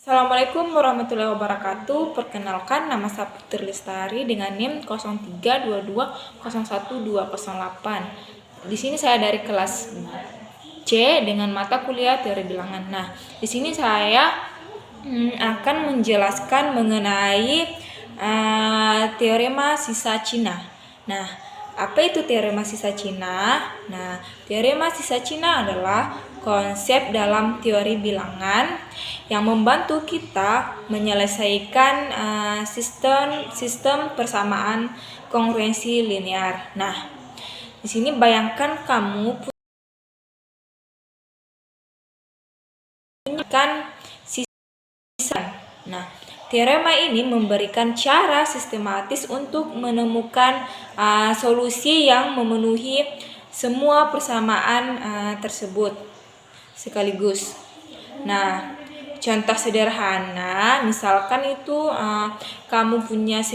Assalamualaikum warahmatullahi wabarakatuh. Perkenalkan, nama saya Putri Lestari dengan NIM 0322010208. Di sini saya dari kelas C dengan mata kuliah teori bilangan. Nah, di sini saya akan menjelaskan mengenai teorema sisa Cina. Nah, apa itu teorema sisa Cina? Nah, teorema sisa Cina adalah konsep dalam teori bilangan yang membantu kita menyelesaikan sistem persamaan kongruensi linear. Nah, di sini bayangkan kamu punya sisa. Nah, teorema ini memberikan cara sistematis untuk menemukan solusi yang memenuhi semua persamaan tersebut sekaligus. Nah, contoh sederhana, misalkan itu kamu punya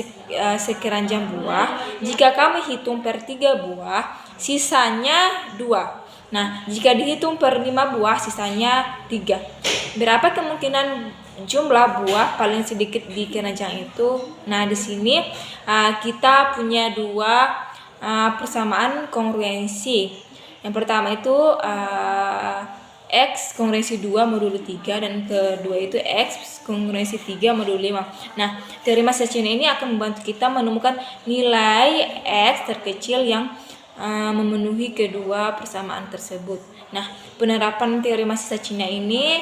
sekeranjang buah. Jika kamu hitung per 3 buah, sisanya 2. Nah, jika dihitung per 5 buah, sisanya 3. Berapa kemungkinan jumlah buah paling sedikit di keranjang itu? Nah, di sini kita punya dua persamaan kongruensi. Yang pertama itu X kongruensi 2 modulo 3 dan kedua itu X kongruensi 3 modulo 5. Nah, teorema sisa Cina ini akan membantu kita menemukan nilai X terkecil yang memenuhi kedua persamaan tersebut. Nah, penerapan teorema sisa Cina ini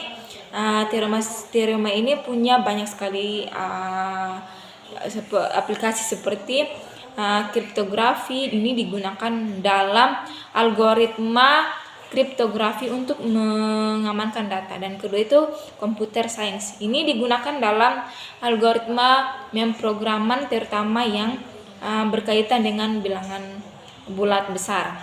teorema ini punya banyak sekali aplikasi seperti kriptografi. Ini digunakan dalam algoritma kriptografi untuk mengamankan data, dan kedua itu computer science. Ini digunakan dalam algoritma memprograman terutama yang berkaitan dengan bilangan bulat besar.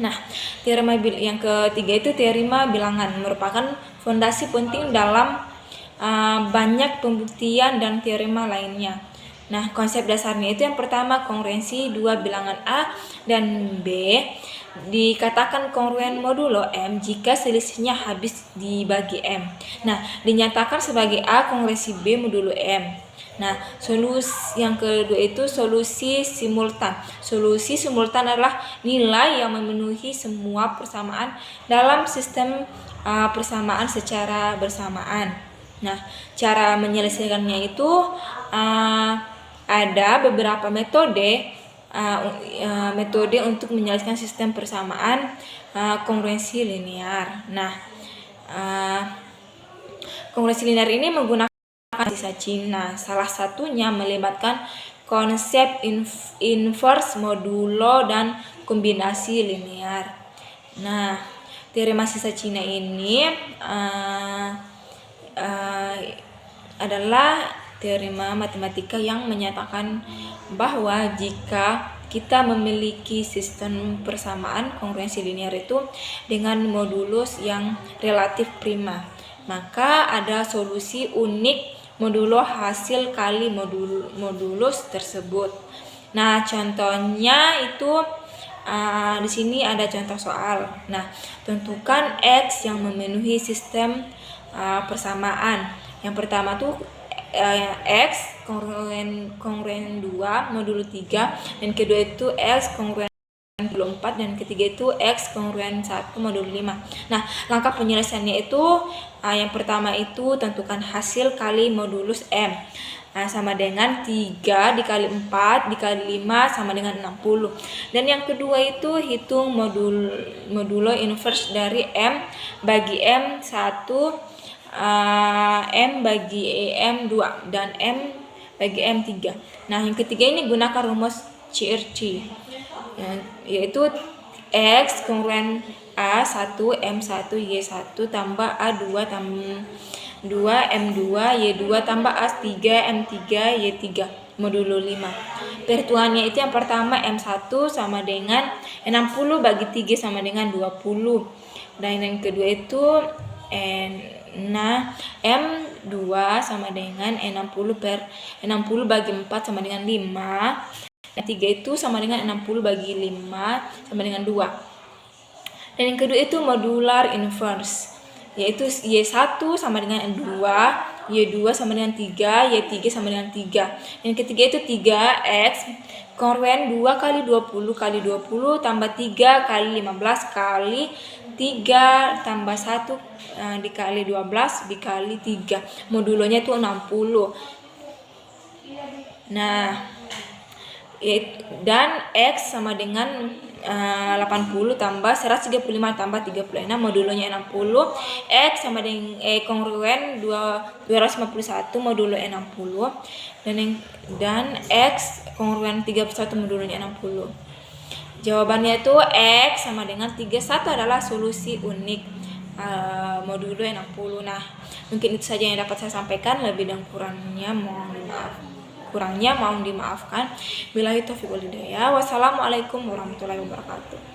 Nah, teorema yang ketiga itu teorema bilangan, merupakan fondasi penting dalam banyak pembuktian dan teorema lainnya. Nah, konsep dasarnya itu yang pertama kongruensi dua bilangan A dan B dikatakan kongruen modulo M jika selisihnya habis dibagi M. Nah, dinyatakan sebagai A kongruensi B modulo M. Nah, solusi yang kedua itu solusi simultan. Solusi simultan adalah nilai yang memenuhi semua persamaan dalam sistem persamaan secara bersamaan. Nah, cara menyelesaikannya itu ada beberapa metode untuk menyelesaikan sistem persamaan kongruensi linear. Nah, kongruensi linear ini menggunakan sisa Cina. Salah satunya melibatkan konsep inverse, modulo, dan kombinasi linear. Nah, teorema sisa Cina ini adalah teorema matematika yang menyatakan bahwa jika kita memiliki sistem persamaan kongruensi linear itu dengan modulus yang relatif prima, maka ada solusi unik modulo hasil kali modulus tersebut. Nah, contohnya itu di sini ada contoh soal. Nah, tentukan X yang memenuhi sistem persamaan. Yang pertama tuh X kongruen 2 modulo 3, dan kedua itu X kongruen modulo 4, dan ketiga itu X kongruen 1 modulo 5. Nah, langkah penyelesaiannya itu yang pertama itu tentukan hasil kali modulus M. Sama dengan 3 dikali 4 dikali 5 sama dengan 60. Dan yang kedua itu hitung modulo inverse dari M bagi M1, M bagi M2, dan M bagi M3. Nah, yang ketiga ini gunakan rumus CRC, yaitu X kongruen A1 M1 Y1 tambah A2 tambah 2 M2 Y2 tambah A3 M3 Y3 modulo 5. Perhitungannya itu yang pertama M1 sama dengan 60 bagi 3 sama dengan 20. Dan yang kedua itu M2 sama dengan 60 bagi 4 sama dengan 5. Yang 3 itu sama dengan 60 bagi 5 sama dengan 2. Dan yang kedua itu modular inverse, yaitu Y1 sama dengan 2 Y2 sama dengan 3, Y3 sama dengan 3. Yang ketiga itu 3X kongruen 2 kali 20 kali 20 tambah 3 kali 15 kali 3 tambah 1 dikali 12 dikali 3. Modulonya itu 60. Nah, dan X sama dengan 80 tambah 135 tambah 36, modulonya 60. X sama dengan kongruen 251, modulo 60. Dan X kongruen 31, modulonya 60. Jawabannya itu X sama dengan 31 adalah solusi unik modulo 60. Nah, mungkin itu saja yang dapat saya sampaikan. Lebih dan kurangnya mohon dimaafkan. Billahi taufiq wal hidayah. Wassalamualaikum warahmatullahi wabarakatuh.